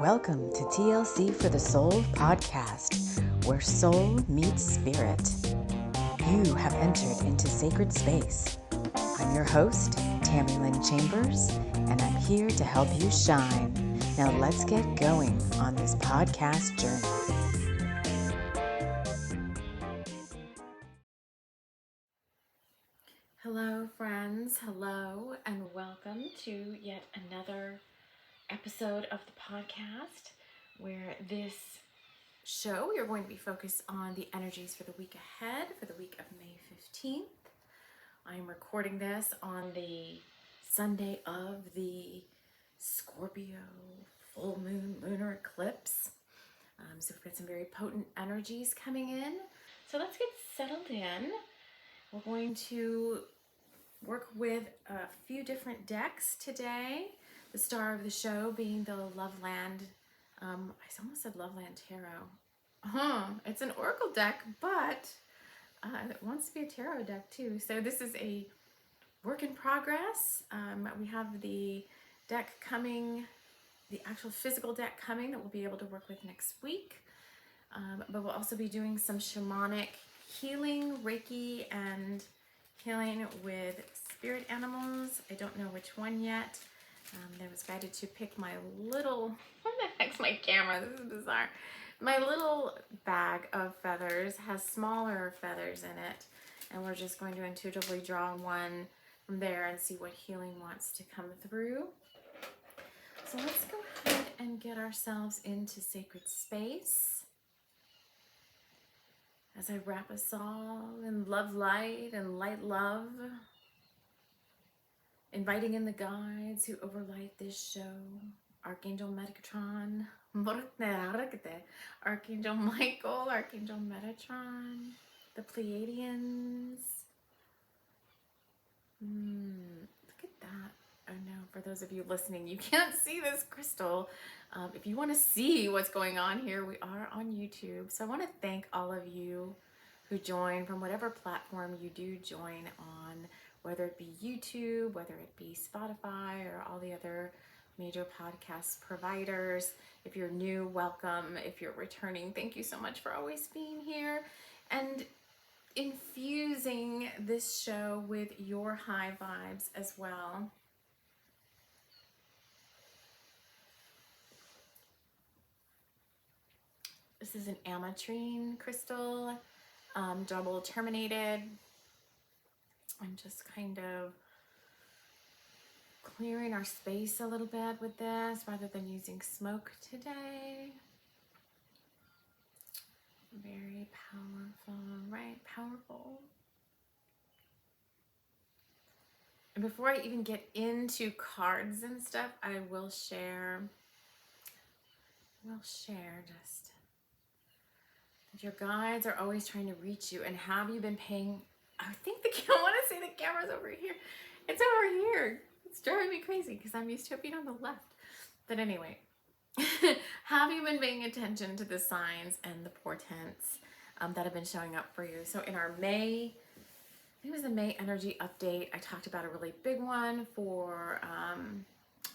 Welcome to TLC for the Soul podcast, where soul meets spirit. You have entered into sacred space. I'm your host, TAMI Chambers, and I'm here to help you shine. Now let's get going on this podcast journey. Hello, friends. Hello, and welcome to yet another episode of the podcast where this show we are going to be focused on the energies for the week ahead, for the week of May 15th. I'm recording this on the Sunday of the Scorpio full moon lunar eclipse. So we've got some very potent energies coming in. So let's get settled in. We're going to work with a few different decks today. The star of the show being the Loveland, I almost said Loveland Tarot. It's an oracle deck, but it wants to be a tarot deck too. So this is a work in progress. We have the deck coming, the actual physical deck coming that we'll be able to work with next week. But we'll also be doing some shamanic healing, Reiki, and healing with spirit animals. I don't know which one yet. I was guided to pick my little, what the heck's my camera? This is bizarre. My little bag of feathers has smaller feathers in it, and we're just going to intuitively draw one from there and see what healing wants to come through. So let's go ahead and get ourselves into sacred space. As I wrap us all in love light and light love, inviting in the guides who overlight this show, Archangel Metatron, Archangel Michael, Archangel Metatron, the Pleiadians. Look at that. Oh no, for those of you listening, you can't see this crystal. If you want to see what's going on here, we are on YouTube. So I want to thank all of you who join from whatever platform you do join on, whether it be YouTube, whether it be Spotify, or all the other major podcast providers. If you're new, welcome. If you're returning, thank you so much for always being here and infusing this show with your high vibes as well. This is an ametrine crystal, double terminated. I'm just kind of clearing our space a little bit with this rather than using smoke today. Very powerful, right? Powerful. And before I even get into cards and stuff, I will share just that your guides are always trying to reach you. And have you been paying, I think I want to say the camera's over here. It's over here. It's driving me crazy because I'm used to it being on the left. But anyway, have you been paying attention to the signs and the portents that have been showing up for you? So in our May, I think it was the May energy update, I talked about a really big one for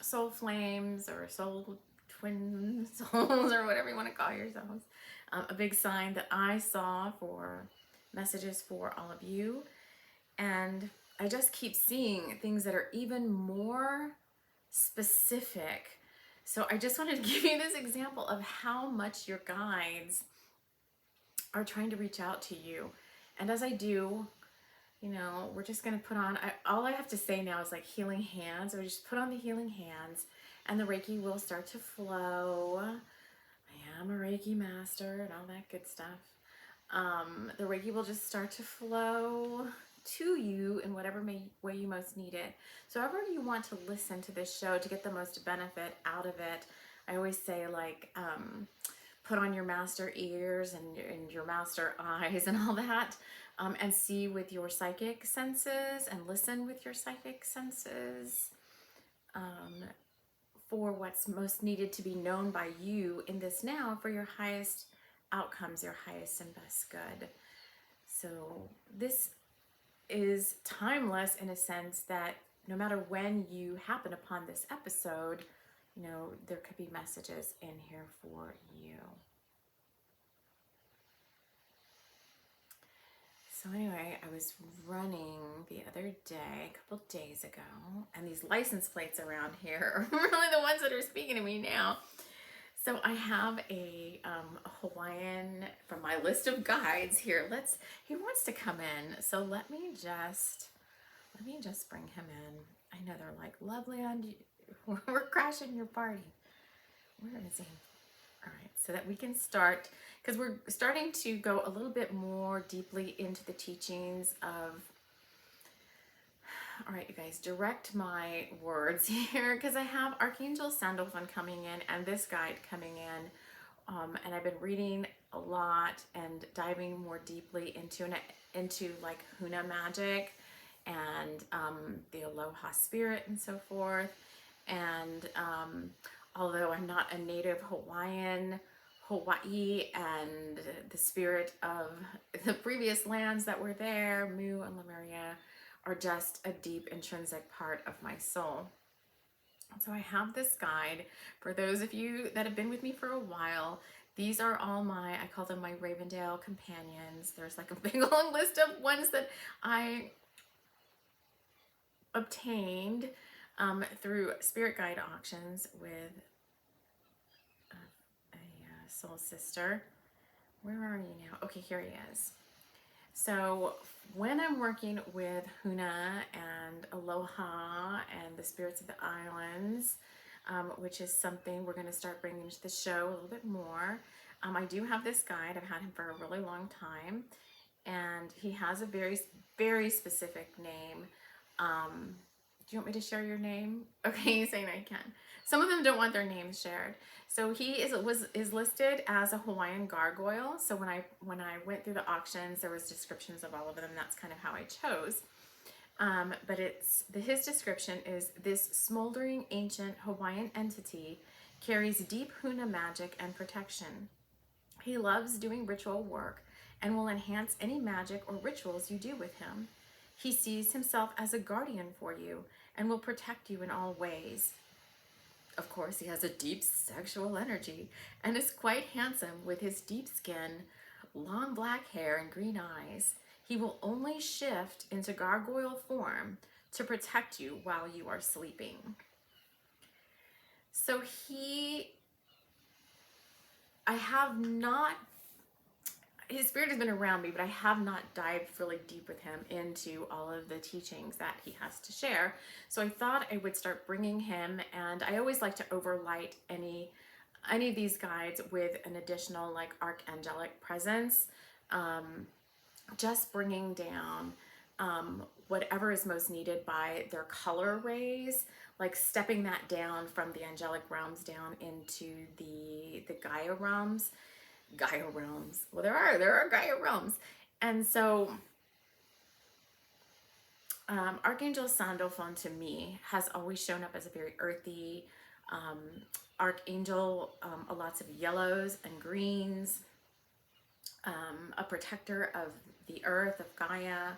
soul flames or soul twin souls or whatever you want to call yourselves. A big sign that I saw for messages for all of you. And I just keep seeing things that are even more specific. So I just wanted to give you this example of how much your guides are trying to reach out to you. And as I do, you know, we're just going to put on, all I have to say now is like healing hands. Or just put on the healing hands and the Reiki will start to flow. I am a Reiki master and all that good stuff. The Reiki will just start to flow to you in whatever way you most need it. So however you want to listen to this show to get the most benefit out of it, I always say like, put on your master ears and your master eyes and all that, and see with your psychic senses and listen with your psychic senses for what's most needed to be known by you in this now for your highest outcomes, your highest and best good. So this is timeless in a sense that no matter when you happen upon this episode, you know, there could be messages in here for you. So anyway, I was running the other day, a couple days ago, and these license plates around here are really the ones that are speaking to me now. So I have a Hawaiian from my list of guides here. He wants to come in. So let me just bring him in. I know they're like, lovely, we're crashing your party. Where is he? All right, so that we can start, because we're starting to go a little bit more deeply into the teachings of, all right, you guys, direct my words here, because I have Archangel Sandalphon coming in and this guide coming in, and I've been reading a lot and diving more deeply into like Huna magic and the Aloha spirit and so forth. And although I'm not a native Hawaiian, Hawaii and the spirit of the previous lands that were there, Mu and Lemuria, are just a deep intrinsic part of my soul. So I have this guide for those of you that have been with me for a while. These are all I call them my Ravendale companions. There's like a big long list of ones that I obtained through spirit guide auctions with a soul sister. Where are you now? Okay, here he is. So when I'm working with Huna and Aloha and the spirits of the islands, which is something we're going to start bringing to the show a little bit more, I do have this guide. I've had him for a really long time, and he has a very, very specific name. Do you want me to share your name? Okay, he's saying I can. Some of them don't want their names shared. So he is listed as a Hawaiian gargoyle. So when I went through the auctions, there was descriptions of all of them. That's kind of how I chose. But his description is this smoldering ancient Hawaiian entity carries deep Huna magic and protection. He loves doing ritual work and will enhance any magic or rituals you do with him. He sees himself as a guardian for you and will protect you in all ways. Of course, he has a deep sexual energy and is quite handsome with his deep skin, long black hair, and green eyes. He will only shift into gargoyle form to protect you while you are sleeping. So his spirit has been around me, but I have not dived really deep with him into all of the teachings that he has to share. So I thought I would start bringing him, and I always like to overlight any of these guides with an additional like archangelic presence, just bringing down whatever is most needed by their color rays, like stepping that down from the angelic realms down into the Gaia realms. Well, there are Gaia realms. And so Archangel Sandalphon to me has always shown up as a very earthy archangel, lots of yellows and greens, a protector of the earth, of Gaia.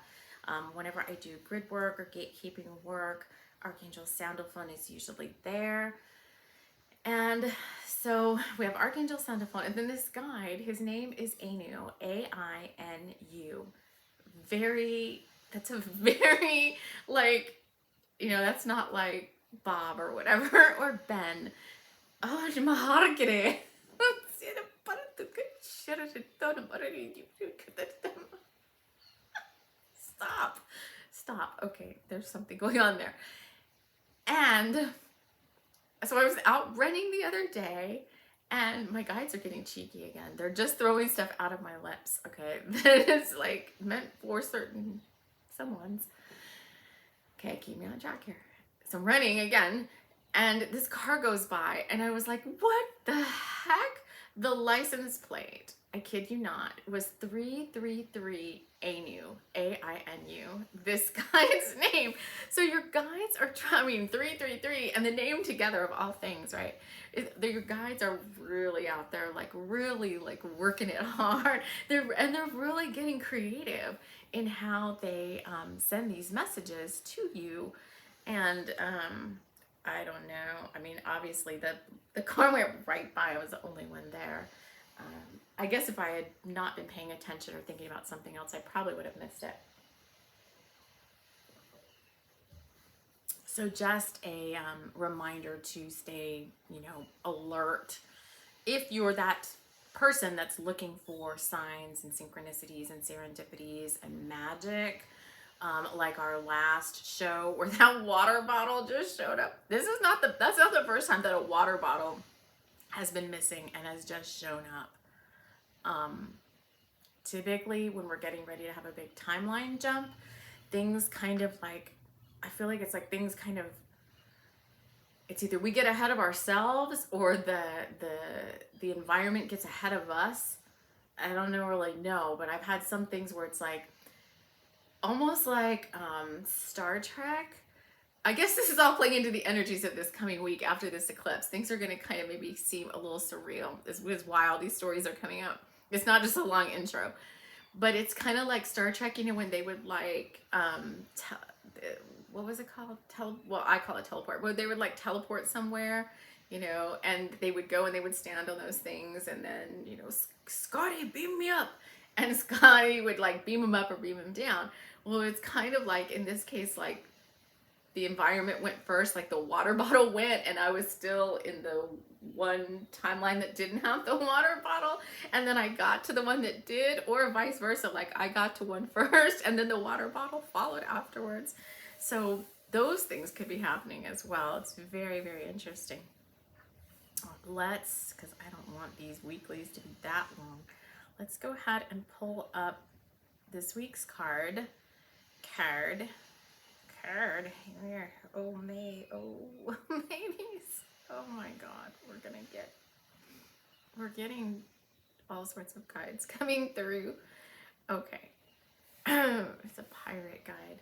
Whenever I do grid work or gatekeeping work, Archangel Sandalphon is usually there. And so we have Archangel Sandalphon, and then this guide, his name is Ainu, A-I-N-U. That's a very, like, you know, that's not like Bob or whatever, or Ben. Oh, maharakere. Stop. Okay, there's something going on there. And so I was out running the other day, and my guides are getting cheeky again. They're just throwing stuff out of my lips, okay? That is like meant for certain someones. Okay, keep me on track here. So I'm running again, and this car goes by, and I was like, what the heck? The license plate, I kid you not, was 333 Ainu, A-I-N-U, this guy's name. So your guides are 333, and the name together of all things, right? Your guides are really out there, like really like working it hard. They're really getting creative in how they send these messages to you. And I don't know. I mean, obviously the car went right by. I was the only one there. I guess if I had not been paying attention or thinking about something else, I probably would have missed it. So just a reminder to stay, alert. If you're that person that's looking for signs and synchronicities and serendipities and magic, like our last show where that water bottle just showed up. That's not the first time that a water bottle has been missing and has just shown up. Typically when we're getting ready to have a big timeline jump, things kind of like, I feel like it's like things kind of, it's either we get ahead of ourselves or the environment gets ahead of us. I don't know really know, but I've had some things where it's like, almost like Star Trek. I guess this is all playing into the energies of this coming week after this eclipse. Things are going to kind of maybe seem a little surreal. This is why all these stories are coming up. It's not just a long intro, but it's kind of like Star Trek, when they would like, what was it called? Well, I call it teleport. Where they would like teleport somewhere, and they would go and they would stand on those things and then, Scotty, beam me up. And Scotty would like beam him up or beam him down. Well, it's kind of like, in this case, like the environment went first, like the water bottle went, and I was still in the one timeline that didn't have the water bottle. And then I got to the one that did, or vice versa. Like I got to one first and then the water bottle followed afterwards. So those things could be happening as well. It's very, very interesting. Because I don't want these weeklies to be that long. Let's go ahead and pull up this week's card. Here. Oh, May. Oh, babies. Oh my God. We're getting all sorts of guides coming through. Okay. It's a pirate guide.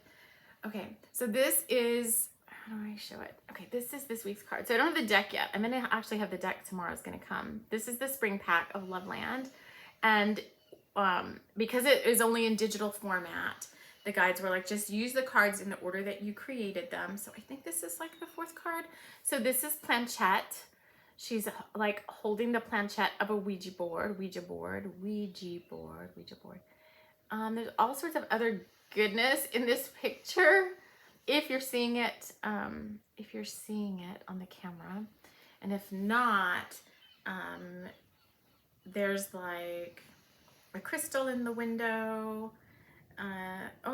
Okay. So this is, how do I show it? Okay. This is this week's card. So I don't have the deck yet. I'm going to actually have the deck tomorrow. It's going to come. This is the spring pack of Loveland. And because it is only in digital format, the guides were like, just use the cards in the order that you created them. So I think this is like the fourth card. So this is Planchette. She's like holding the planchette of a Ouija board. There's all sorts of other goodness in this picture. If you're seeing it on the camera. And if not, there's like a crystal in the window.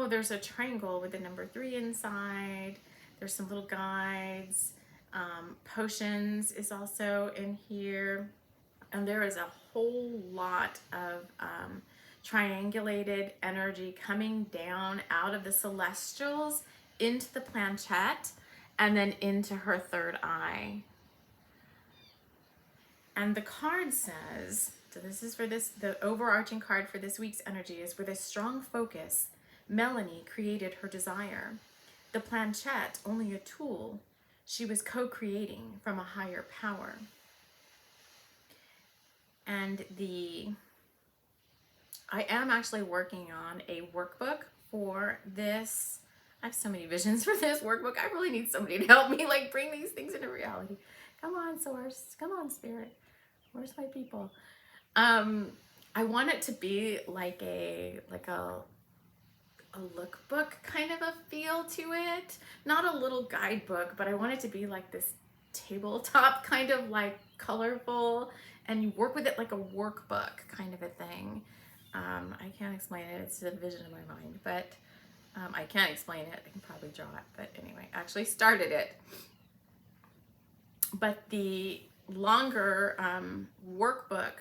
There's a triangle with the number 3 inside. There's some little guides. Potions is also in here. And there is a whole lot of triangulated energy coming down out of the celestials into the planchette and then into her third eye. And the card says, so this is for the overarching card for this week's energy is, with a strong focus, Melanie created her desire. The planchette, only a tool, she was co-creating from a higher power. And I am actually working on a workbook for this. I have so many visions for this workbook. I really need somebody to help me like bring these things into reality. Come on, Source. Come on, Spirit. Where's my people? I want it to be like a lookbook kind of a feel to it. Not a little guidebook, but I want it to be like this tabletop kind of like colorful, and you work with it like a workbook kind of a thing. I can't explain it. It's a vision in my mind, but I can't explain it. I can probably draw it, but anyway, I actually started it. But the longer workbook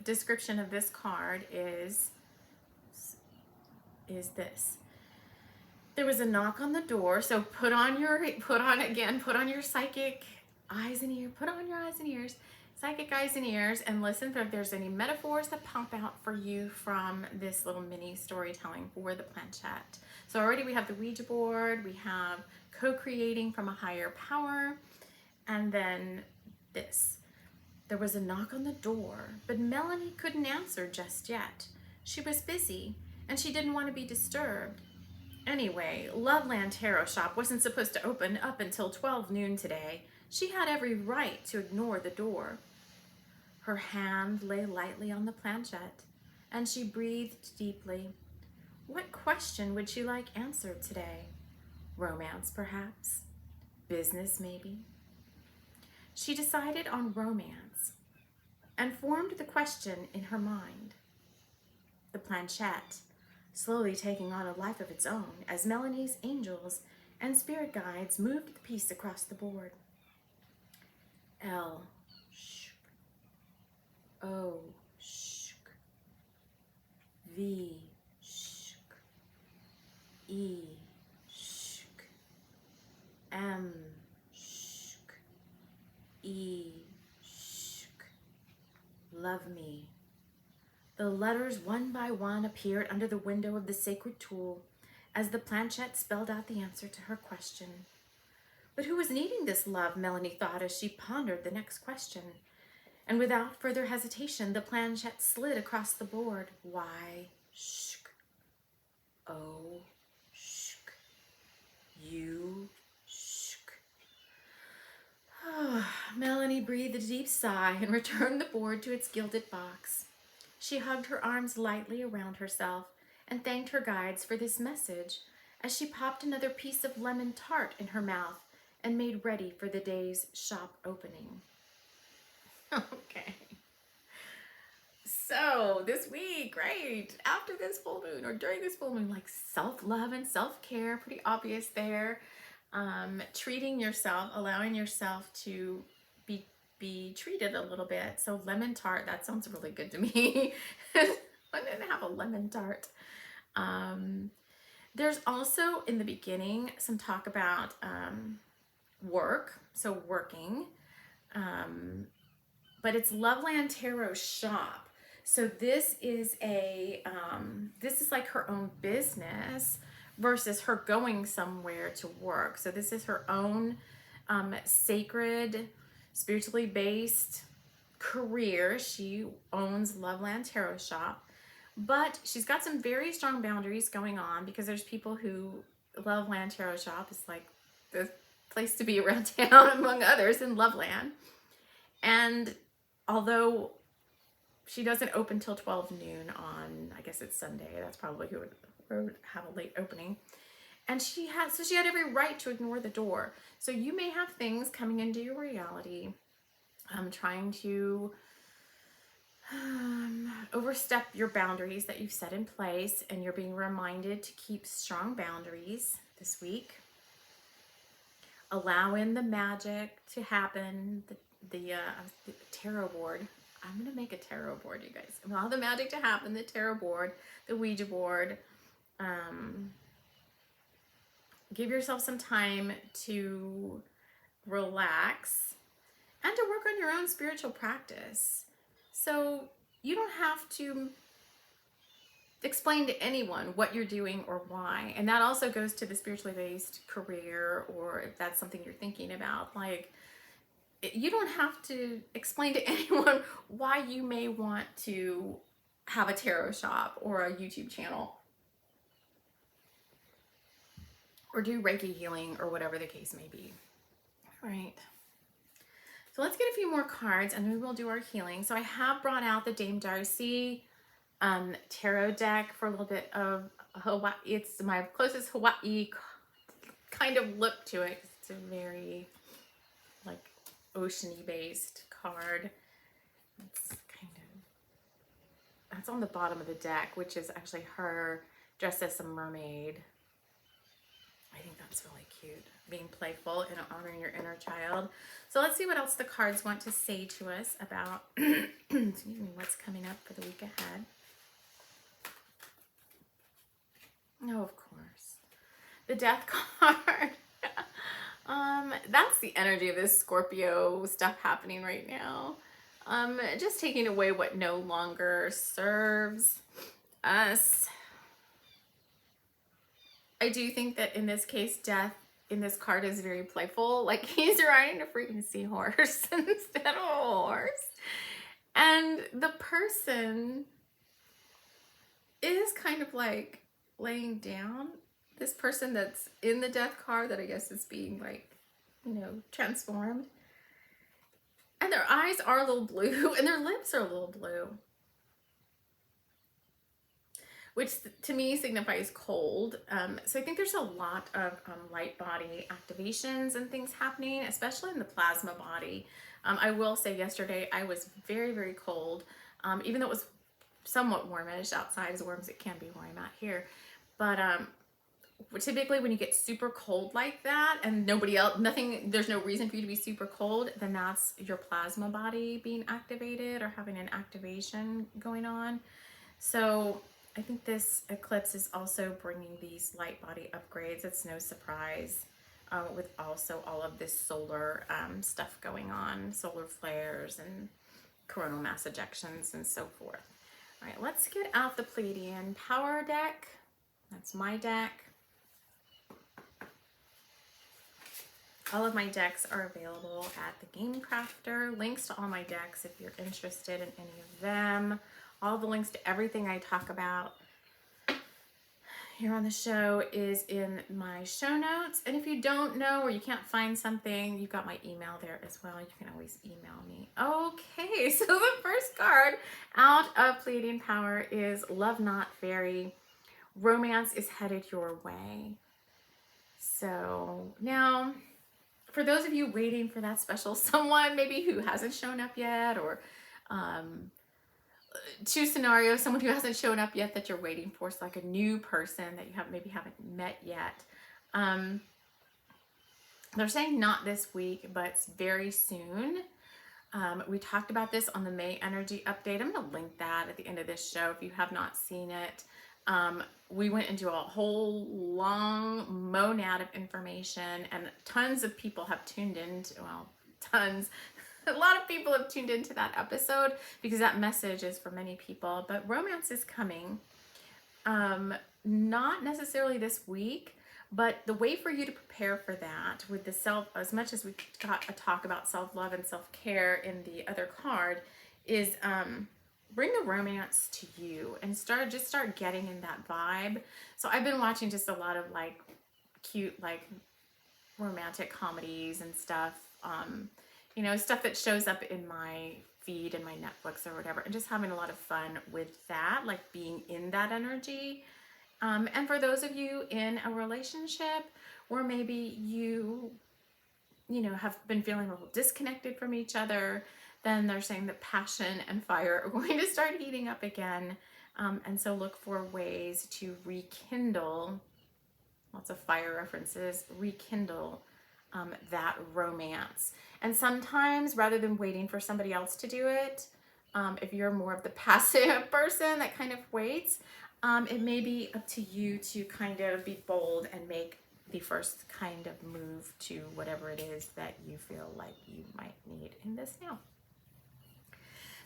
description of this card is this. There was a knock on the door, so put on your psychic eyes and ears, psychic eyes and ears, and listen for if there's any metaphors that pop out for you from this little mini storytelling for the planchette. So already we have the Ouija board, we have co-creating from a higher power, and then this. There was a knock on the door, but Melanie couldn't answer just yet. She was busy, and she didn't want to be disturbed. Anyway, Loveland Tarot Shop wasn't supposed to open up until 12 noon today. She had every right to ignore the door. Her hand lay lightly on the planchette, and she breathed deeply. What question would she like answered today? Romance, perhaps? Business, maybe? She decided on romance and formed the question in her mind. The planchette slowly taking on a life of its own as Melanie's angels and spirit guides moved the piece across the board. L, sh, O, sh, V, sh, E, sh, M, sh, E, sh, love me. The letters one by one appeared under the window of the sacred tool as the planchette spelled out the answer to her question. But who was needing this love, Melanie thought as she pondered the next question. And without further hesitation, the planchette slid across the board. Y, shk, O, shk, U, shk. Melanie breathed a deep sigh and returned the board to its gilded box. She hugged her arms lightly around herself and thanked her guides for this message as she popped another piece of lemon tart in her mouth and made ready for the day's shop opening. Okay. So this week, right, after this full moon or during this full moon, like self-love and self-care, pretty obvious there. Treating yourself, allowing yourself to be treated a little bit. So lemon tart, that sounds really good to me. I didn't have a lemon tart. There's also in the beginning some talk about work, so working, but it's Loveland Tarot Shop. So this is like her own business versus her going somewhere to work. So this is her own sacred, spiritually based career. She owns Loveland Tarot Shop, but she's got some very strong boundaries going on because there's people who Loveland Tarot Shop is like the place to be around town, among others, in Loveland. And although she doesn't open till 12 noon on, I guess it's Sunday, that's probably who would have a late opening. And she had every right to ignore the door. So you may have things coming into your reality, trying to overstep your boundaries that you've set in place, and you're being reminded to keep strong boundaries this week. Allow in the magic to happen. The tarot board. I'm gonna make a tarot board, you guys. Allow the magic to happen. The tarot board, the Ouija board. Give yourself some time to relax and to work on your own spiritual practice. So you don't have to explain to anyone what you're doing or why. And that also goes to the spiritually based career, or if that's something you're thinking about. Like, you don't have to explain to anyone why you may want to have a tarot shop or a YouTube channel or do Reiki healing or whatever the case may be. All right. So let's get a few more cards and then we'll do our healing. So I have brought out the Dame Darcy tarot deck for a little bit of Hawaii. It's my closest Hawaii kind of look to it. It's a very like oceany based card. That's on the bottom of the deck, which is actually her dressed as a mermaid. I think that's really cute, being playful and honoring your inner child. So let's see what else the cards want to say to us about excuse me, what's coming up for the week ahead. Oh, of course, the Death card. That's the energy of this Scorpio stuff happening right now. Just taking away what no longer serves us. I do think that in this case, Death in this card is very playful. Like, he's riding a freaking seahorse instead of a horse. And the person is kind of like laying down. this person that's in the death card that I guess is being like, you know, transformed. And their eyes are a little blue and their lips are a little blue, which to me signifies cold. So I think there's a lot of light body activations and things happening, especially in the plasma body. I will say yesterday I was very, very cold, even though it was somewhat warmish outside, as warm as it can be where I'm at here. But typically when you get super cold like that and nobody else, there's no reason for you to be super cold, then that's your plasma body being activated or having an activation going on. So I think this eclipse is also bringing these light body upgrades. It's no surprise with also all of this solar stuff going on, solar flares and coronal mass ejections and so forth. All right, let's get out the Pleiadian Power deck. That's my deck. All of my decks are available at the Game Crafter. Links to all my decks if you're interested in any of them. All the links to everything I talk about here on the show is in my show notes. And if you don't know or you can't find something, you've got my email there as well. You can always email me. Okay, so the first card out of Pleiadian Power is Love Not Fairy. Romance is headed your way. So now, for those of you waiting for that special someone, maybe who hasn't shown up yet, or two scenarios, someone who hasn't shown up yet that you're waiting for, so like a new person that you maybe haven't met yet. They're saying not this week, but very soon. We talked about this on the May energy update. I'm going to link that at the end of this show if you have not seen it. We went into a whole long monad of information, and tons of people have tuned in. A lot of people have tuned into that episode because that message is for many people. But romance is coming, not necessarily this week, but the way for you to prepare for that with the as much as we got a talk about self-love and self-care in the other card, is bring the romance to you and start getting in that vibe. So I've been watching just a lot of like cute like romantic comedies and stuff, you know, stuff that shows up in my feed and my Netflix or whatever, and just having a lot of fun with that, like being in that energy. And for those of you in a relationship, or maybe you know, have been feeling a little disconnected from each other, then they're saying that passion and fire are going to start heating up again. And so look for ways to rekindle, lots of fire references, rekindle that romance. And sometimes, rather than waiting for somebody else to do it, if you're more of the passive person that kind of waits, it may be up to you to kind of be bold and make the first kind of move to whatever it is that you feel like you might need in this now.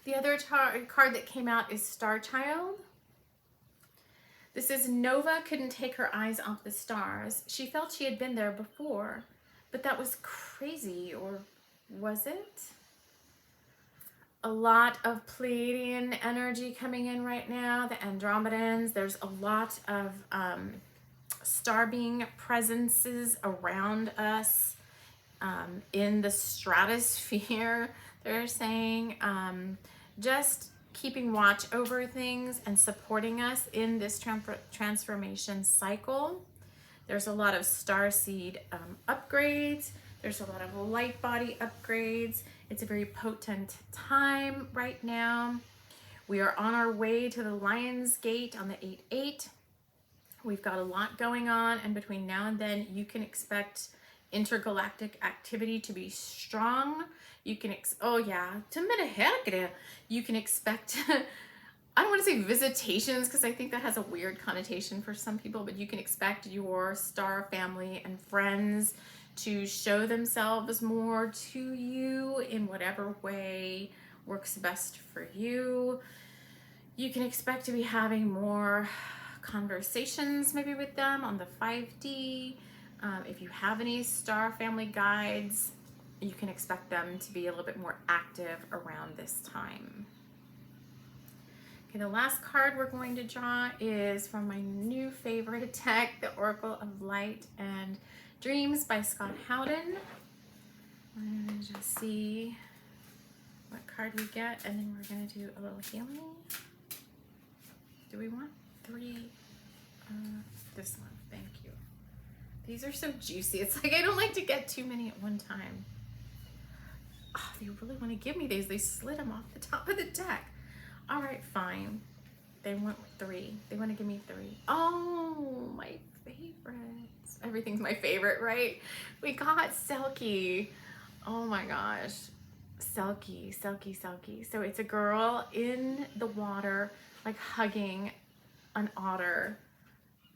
The other card that came out is Star Child. This is Nova couldn't take her eyes off the stars. She felt she had been there before, but that was crazy, or was it? A lot of Pleiadian energy coming in right now, the Andromedans. There's a lot of star being presences around us in the stratosphere, they're saying. Just keeping watch over things and supporting us in this transformation cycle. There's a lot of starseed upgrades. There's a lot of light body upgrades. It's a very potent time right now. We are on our way to the Lion's Gate on the 8/8. We've got a lot going on, and between now and then, you can expect intergalactic activity to be strong. You can, you can expect, I don't want to say visitations because I think that has a weird connotation for some people, but you can expect your star family and friends to show themselves more to you in whatever way works best for you. You can expect to be having more conversations maybe with them on the 5D. If you have any star family guides, you can expect them to be a little bit more active around this time. Okay, the last card we're going to draw is from my new favorite deck, the Oracle of Light and Dreams by Scott Howden. I'm going to just see what card we get, and then we're going to do a little healing. Do we want 3? This one, thank you. These are so juicy. It's like I don't like to get too many at one time. Oh, they really want to give me these. They slid them off the top of the deck. All right, fine. They want 3. They want to give me 3. Oh, my favorites. Everything's my favorite, right? We got Selkie. Oh my gosh. Selkie, Selkie, Selkie. So it's a girl in the water, like hugging an otter.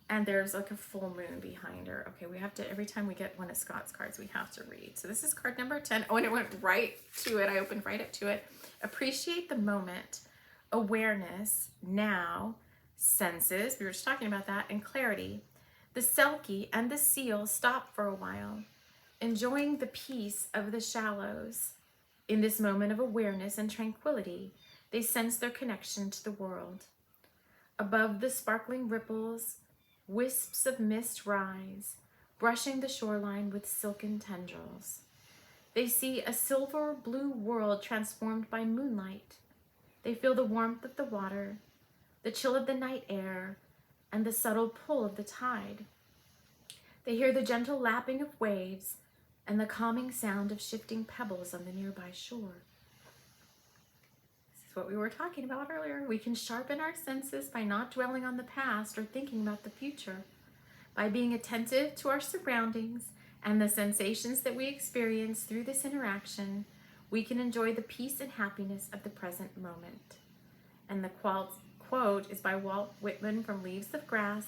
And there's like a full moon behind her. Okay, we have to, every time we get one of Scott's cards, we have to read. So this is card number 10. Oh, and it went right to it. I opened right up to it. Appreciate the moment, awareness, now, senses, we were just talking about that, and clarity. The Selkie and the seal stop for a while, enjoying the peace of the shallows. In this moment of awareness and tranquility, they sense their connection to the world. Above the sparkling ripples, wisps of mist rise, brushing the shoreline with silken tendrils. They see a silver blue world transformed by moonlight. They feel the warmth of the water, the chill of the night air, and the subtle pull of the tide. They hear the gentle lapping of waves and the calming sound of shifting pebbles on the nearby shore. This is what we were talking about earlier. We can sharpen our senses by not dwelling on the past or thinking about the future. By being attentive to our surroundings and the sensations that we experience through this interaction, we can enjoy the peace and happiness of the present moment. And the quote is by Walt Whitman from Leaves of Grass.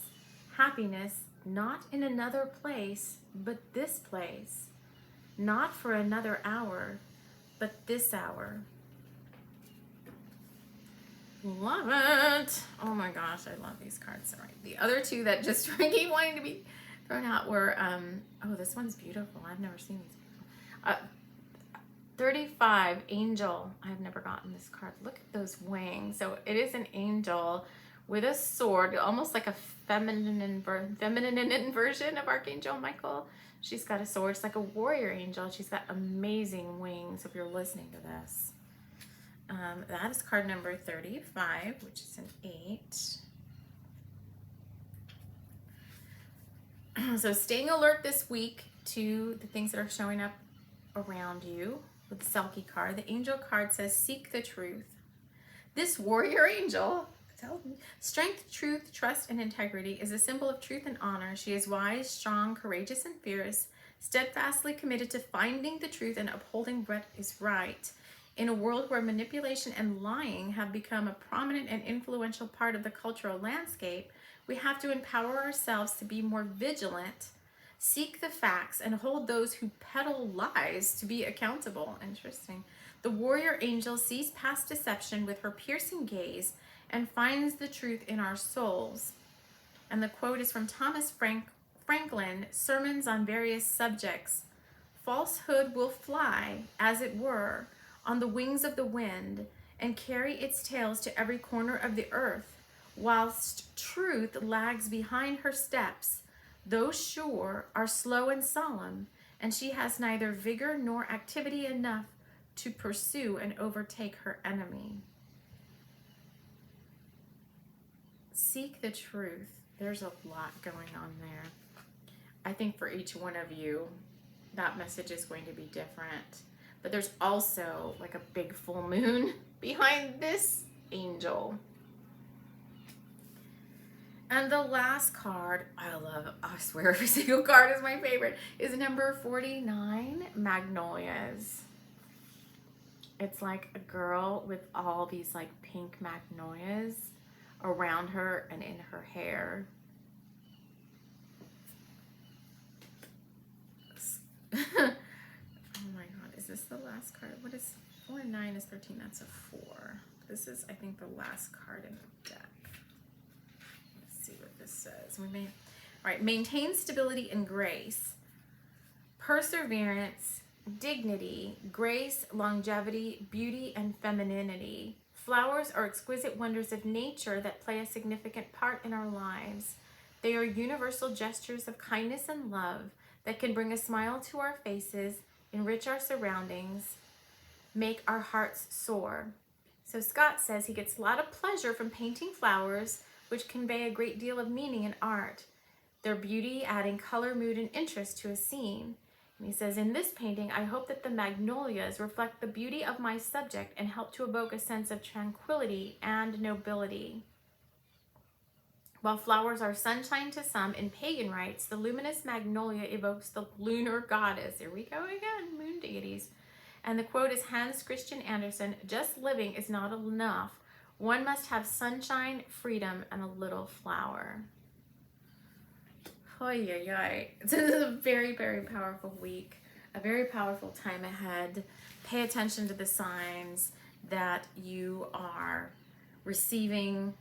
Happiness, not in another place, but this place. Not for another hour, but this hour. Love it. Oh my gosh, I love these cards. All right, the other 2 that just keep wanting to be thrown out were, oh, this one's beautiful. I've never seen these before. 35, Angel. I've never gotten this card. Look at those wings. So it is an angel with a sword, almost like a feminine version of Archangel Michael. She's got a sword. It's like a warrior angel. She's got amazing wings if you're listening to this. That is card number 35, which is an 8. So staying alert this week to the things that are showing up around you. With the Selkie card, the angel card says, seek the truth. This warrior angel tells me, strength, truth, trust, and integrity is a symbol of truth and honor. She is wise, strong, courageous, and fierce, steadfastly committed to finding the truth and upholding what is right. In a world where manipulation and lying have become a prominent and influential part of the cultural landscape, we have to empower ourselves to be more vigilant, seek the facts, and hold those who peddle lies to be accountable. Interesting. The warrior angel sees past deception with her piercing gaze and finds the truth in our souls. And the quote is from Thomas Franklin, Sermons on Various Subjects. Falsehood will fly, as it were, on the wings of the wind and carry its tails to every corner of the earth, whilst truth lags behind her steps. Those sure are slow and solemn, and she has neither vigor nor activity enough to pursue and overtake her enemy. Seek the truth. There's a lot going on there. I think for each one of you, that message is going to be different. But there's also like a big full moon behind this angel. And the last card, I swear every single card is my favorite, is number 49, Magnolias. It's like a girl with all these like pink magnolias around her and in her hair. Oh my God, is this the last card? What is 4 and 9 is 13, that's a 4. This is, I think, the last card in the deck. See what this says. All right, maintain stability and grace, perseverance, dignity, grace, longevity, beauty, and femininity. Flowers are exquisite wonders of nature that play a significant part in our lives. They are universal gestures of kindness and love that can bring a smile to our faces, enrich our surroundings, make our hearts soar. So Scott says he gets a lot of pleasure from painting flowers, which convey a great deal of meaning in art. Their beauty adding color, mood, and interest to a scene. And he says, in this painting, I hope that the magnolias reflect the beauty of my subject and help to evoke a sense of tranquility and nobility. While flowers are sunshine to some in pagan rites, the luminous magnolia evokes the lunar goddess. Here we go again, moon deities. And the quote is Hans Christian Andersen, just living is not enough. One must have sunshine, freedom, and a little flower. Oy, oy, oy. This is a very, very powerful week, a very powerful time ahead. Pay attention to the signs that you are receiving.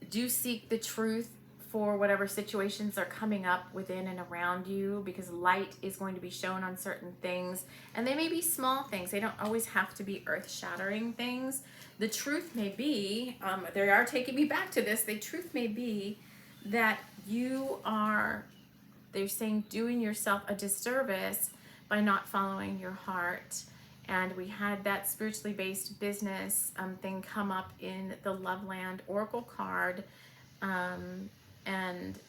Do seek the truth for whatever situations are coming up within and around you, because light is going to be shown on certain things, and they may be small things. They don't always have to be earth-shattering things. The truth may be, they are taking me back to this, the truth may be that you are, they're saying, doing yourself a disservice by not following your heart. And we had that spiritually based business thing come up in the Loveland Oracle card. And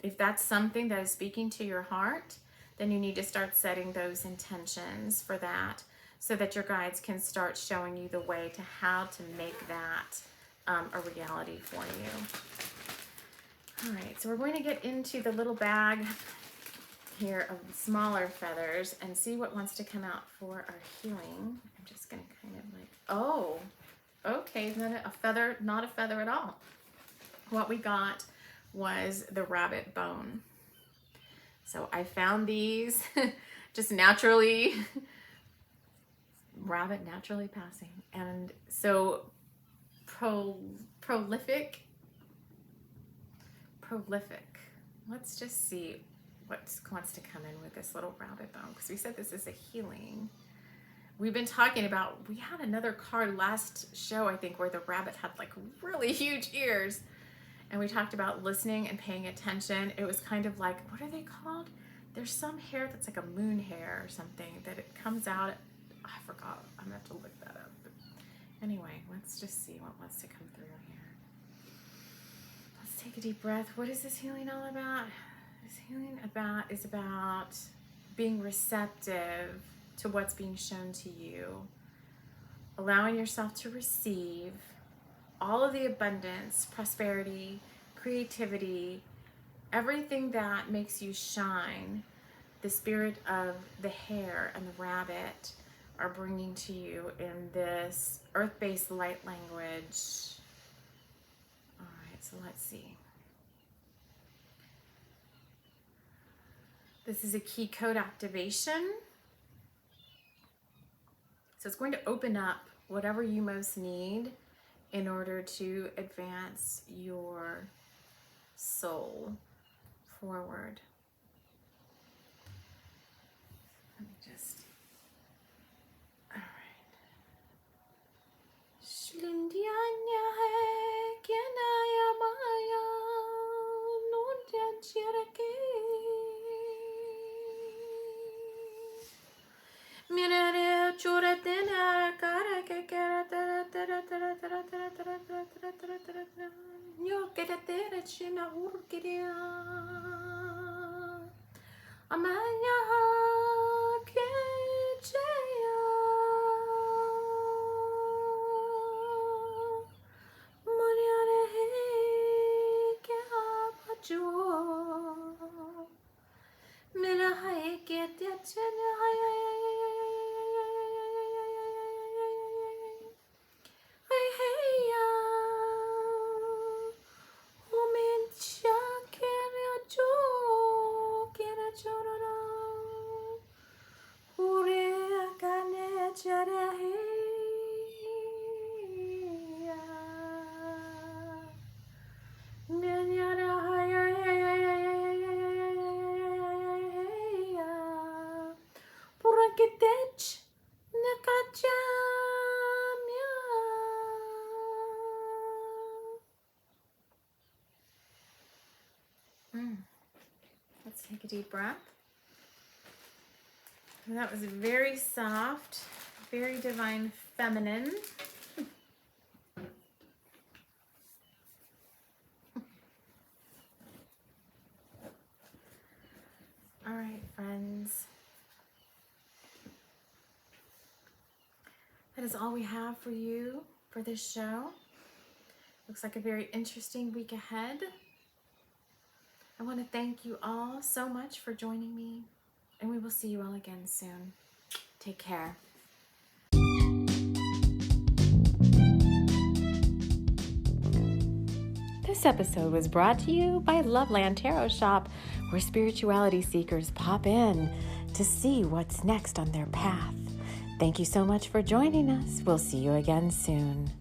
if that's something that is speaking to your heart, then you need to start setting those intentions for that, so that your guides can start showing you the way to how to make that a reality for you. All right, so we're going to get into the little bag here of smaller feathers and see what wants to come out for our healing. I'm just going to kind of like, oh, okay, then a feather, not a feather at all. What we got was the rabbit bone. So I found these just naturally, rabbit naturally passing. And so prolific. Let's just see what wants to come in with this little rabbit bone, because we said this is a healing. We've been talking about, we had another card last show, I think, where the rabbit had like really huge ears. And we talked about listening and paying attention. It was kind of like, what are they called? There's some hair that's like a moon hair or something that it comes out. I forgot. I'm gonna have to look that up. But anyway, let's just see what wants to come through here. Let's take a deep breath. What is this healing all about? This healing is about being receptive to what's being shown to you, allowing yourself to receive all of the abundance, prosperity, creativity, everything that makes you shine. The spirit of the hare and the rabbit are bringing to you in this earth-based light language. All right, so let's see. This is a key code activation. So it's going to open up whatever you most need in order to advance your soul forward. Let me just, all right. Shlindianya hai kenaya maya nundian chirake. Minare churatena cara que cara tera tera tera tera tera tera tera tera tera tera tera yo que tera china urkiria amanya que cheya maniare que apacho mera hai que te chena hai Let's take a deep breath. And that was very soft, very divine feminine. All right, friends. That is all we have for you for this show. Looks like a very interesting week ahead. I want to thank you all so much for joining me, and we will see you all again soon. Take care. This episode was brought to you by Loveland Tarot Shop, where spirituality seekers pop in to see what's next on their path. Thank you so much for joining us. We'll see you again soon.